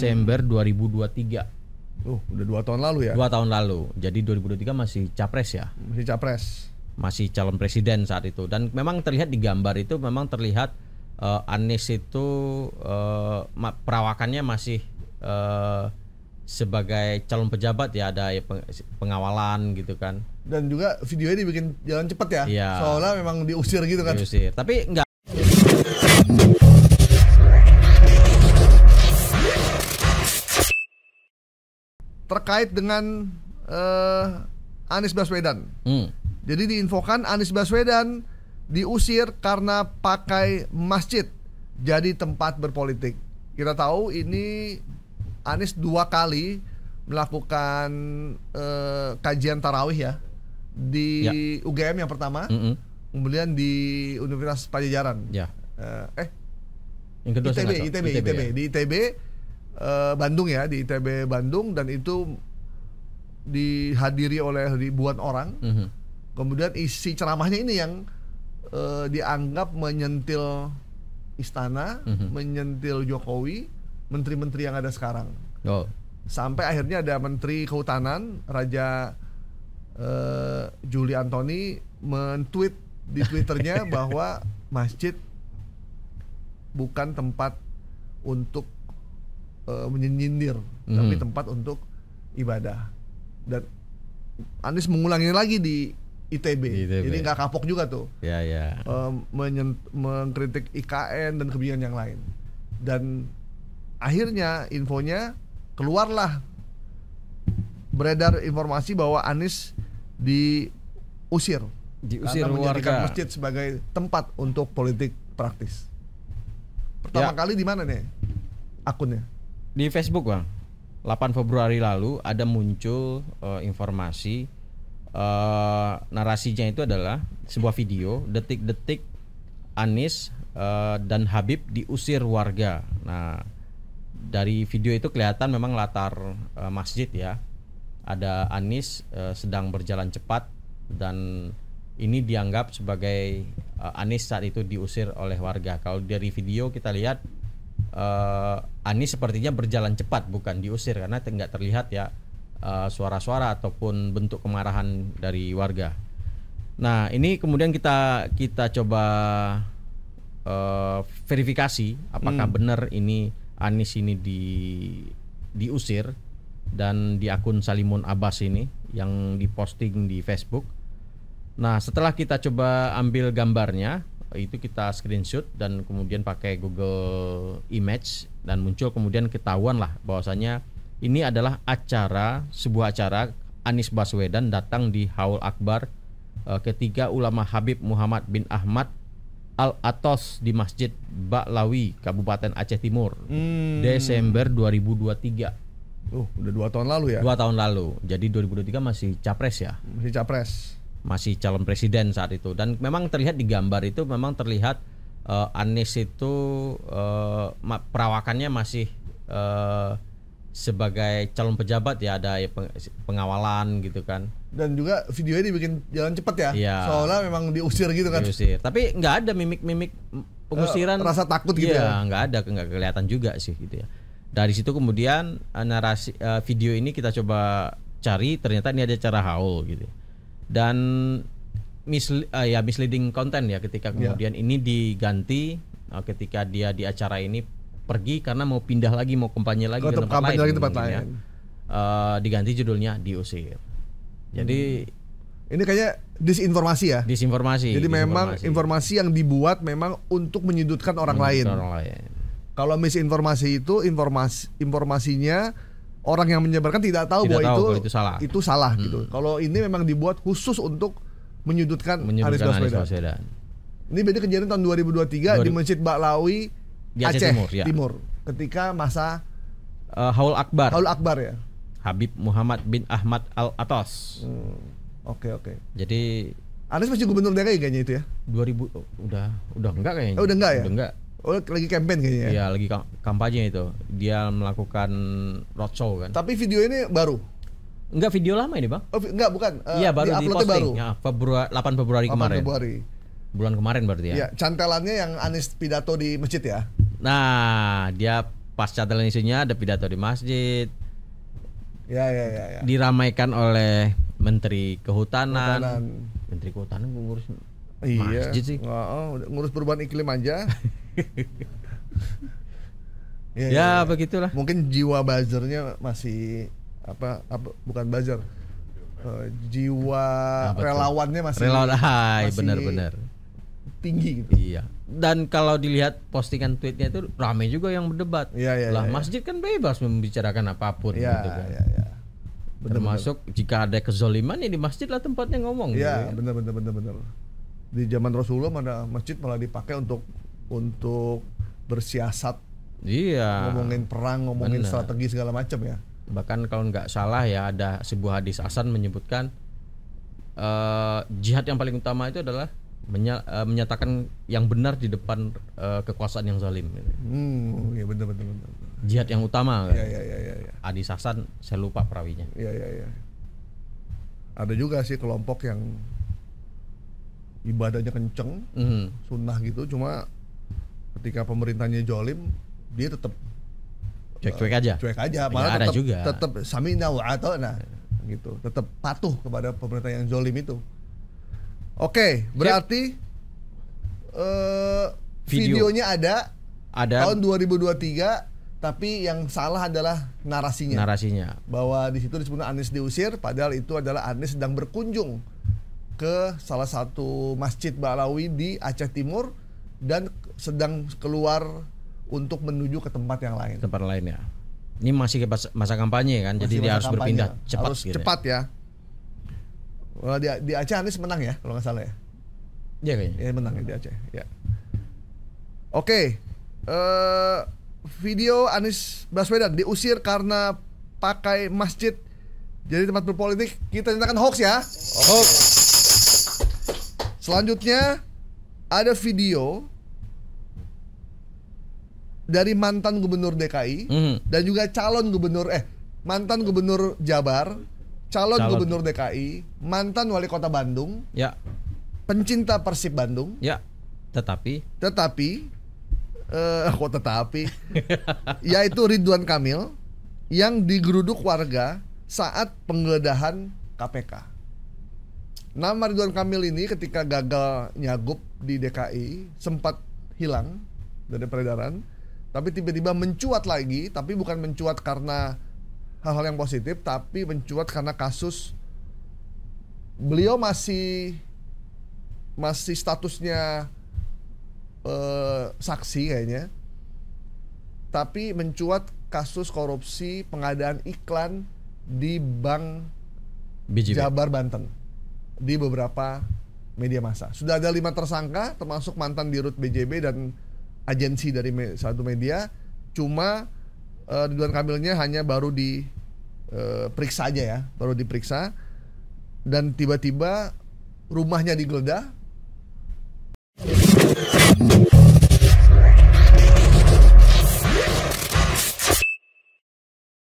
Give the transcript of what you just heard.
Desember 2023. Udah 2 tahun lalu ya? 2 tahun lalu. Jadi 2023 masih capres ya? Masih capres. Masih calon presiden saat itu. Dan memang terlihat di gambar itu memang terlihat Anies itu perawakannya masih sebagai calon pejabat ya, ada pengawalan gitu kan. Dan juga videonya dibikin jalan cepet ya? Iya. Seolah memang diusir gitu kan? Diusir. Tapi enggak. Terkait dengan Anies Baswedan. Jadi diinfokan Anies Baswedan diusir karena pakai masjid jadi tempat berpolitik. Kita tahu ini Anies 2 kali melakukan kajian tarawih ya di UGM yang pertama, kemudian di Universitas Pajajaran. Yang kedua ITB di ITB Bandung ya, di ITB Bandung, dan itu dihadiri oleh ribuan orang. Kemudian isi ceramahnya ini yang dianggap menyentil istana, menyentil Jokowi, menteri-menteri yang ada sekarang. Sampai akhirnya ada Menteri Kehutanan Raja Juli Antoni men-tweet di Twitternya bahwa masjid bukan tempat untuk menyindir, tapi tempat untuk ibadah. Dan Anies mengulanginya lagi di ITB. Jadi nggak kapok juga tuh. Mengkritik IKN dan kebijakan yang lain. Dan akhirnya infonya keluarlah, beredar informasi bahwa Anies diusir karena menjadikan masjid sebagai tempat untuk politik praktis. Pertama kali di mana nih akunnya? Di Facebook, Bang. 8 Februari lalu ada muncul informasi, narasinya itu adalah sebuah video detik-detik Anies dan Habib diusir warga. Nah, dari video itu kelihatan memang latar masjid ya. Ada Anies sedang berjalan cepat, dan ini dianggap sebagai Anies saat itu diusir oleh warga. Kalau dari video kita lihat Anies sepertinya berjalan cepat, bukan diusir, karena tidak terlihat ya suara-suara ataupun bentuk kemarahan dari warga. Nah, ini kemudian kita coba verifikasi apakah benar ini Anies ini diusir, dan di akun Salimun Abbas ini yang diposting di Facebook. Nah, setelah kita coba ambil gambarnya, itu kita screenshot dan kemudian pakai Google Image, dan muncul kemudian ketahuan lah bahwasanya ini adalah sebuah acara Anies Baswedan datang di Haul Akbar ketiga ulama Habib Muhammad bin Ahmad Al-Atos di Masjid Baklawi, Kabupaten Aceh Timur, Desember 2023. Udah 2 tahun lalu ya? 2 tahun lalu. Jadi 2023 masih capres ya? Masih capres. Masih calon presiden saat itu. Dan memang terlihat di gambar itu memang terlihat Anies itu perawakannya masih sebagai calon pejabat ya, ada pengawalan gitu kan. Dan juga videonya dibikin jalan cepet ya, seolah memang diusir gitu kan. Diusir. Tapi nggak ada mimik-mimik pengusiran, rasa takut gitu ya. Nggak kelihatan juga sih gitu ya. Dari situ kemudian narasi video ini kita coba cari, ternyata ini ada acara haul gitu. Dan misleading content ya, ketika kemudian ini diganti ketika dia di acara ini pergi karena mau pindah lagi, mau kampanye lagi ke tempat lain. Diganti judulnya diusir. Jadi ini kayaknya disinformasi ya. Jadi memang informasi yang dibuat memang untuk menyudutkan orang lain. Kalau misinformasi itu informasinya orang yang menyebarkan tidak tahu bahwa itu salah gitu. Kalau ini memang dibuat khusus untuk menyudutkan Anies Baswedan. Ini beda kejadian tahun 2023 di Masjid Baklawi di Aceh Timur ketika masa Haul Akbar ya. Habib Muhammad bin Ahmad Al-Atos. Oke. Jadi Anies masih gubernur DKI kayaknya itu ya. 2000 udah enggak kayaknya. Udah enggak ya? Udah enggak. Lagi campaign kayaknya ya? Iya, lagi kampanye itu. Dia melakukan roadshow kan. Tapi video ini baru? Enggak, video lama ini Bang. Enggak, bukan. Iya, baru di-posting. Ya, 8 Februari kemarin. Bulan kemarin berarti ya. Iya, cantelannya yang Anies pidato di masjid ya. Nah, dia pasca telan isunya ada pidato di masjid. Ya. Diramaikan oleh Menteri Kehutanan. Menteri Kehutanan ngurus masjid sih. Ngurus perubahan iklim aja. ya, begitulah. Mungkin jiwa buzzernya masih bukan buzzer. Jiwa relawannya masih benar-benar tinggi gitu. Iya. Dan kalau dilihat postingan tweetnya itu ramai juga yang berdebat. Masjid kan bebas membicarakan apapun gitu kan. Termasuk jika ada kezoliman ya di masjid lah tempatnya ngomong. Iya, benar. Di zaman Rasulullah mana masjid malah dipakai untuk bersiasat. Iya. Ngomongin perang, ngomongin strategi segala macam ya. Bahkan kalau nggak salah ya ada sebuah hadis hasan menyebutkan jihad yang paling utama itu adalah menyatakan yang benar di depan kekuasaan yang zalim. Iya benar. Jihad yang utama. Iya. Hadis hasan saya lupa perawinya. Iya. Ada juga sih kelompok yang ibadahnya kenceng, sunnah gitu, cuma ketika pemerintahnya zalim dia tetap cuek aja. Malah ada juga. Tetap samina wa ata'na gitu. Tetap patuh kepada pemerintah yang zalim itu. Oke, berarti videonya ada tahun 2023, tapi yang salah adalah narasinya. Bahwa di situ disebut Anies diusir, padahal itu adalah Anies sedang berkunjung ke salah satu masjid Ba'alawi di Aceh Timur dan sedang keluar untuk menuju ke tempat yang lain. Ya. Ini masih masa kampanye kan, jadi dia harus berpindah cepat. Harus cepat ya. Di Aceh Anies menang ya, kalau nggak salah ya. Iya kayaknya. Ya menang ya di Aceh. Ya. Oke, video Anies Baswedan diusir karena pakai masjid jadi tempat berpolitik, kita nyatakan hoax ya. Hoax. Selanjutnya ada video dari mantan gubernur DKI dan juga mantan gubernur Jabar, calon gubernur DKI, mantan wali kota Bandung, pencinta Persib Bandung, tetapi yaitu Ridwan Kamil yang digeruduk warga saat penggeledahan KPK. Nama Ridwan Kamil ini ketika gagal nyagup di DKI sempat hilang dari peredaran, tapi tiba-tiba mencuat lagi, tapi bukan mencuat karena hal-hal yang positif, tapi mencuat karena kasus beliau masih statusnya saksi kayaknya, tapi mencuat kasus korupsi pengadaan iklan di Bank BJB. Jabar Banten di beberapa media massa. Sudah ada 5 tersangka termasuk mantan dirut BJB dan agensi dari satu media. Cuma Ridwan Kamilnya hanya baru diperiksa aja ya, baru diperiksa, dan tiba-tiba rumahnya digeledah.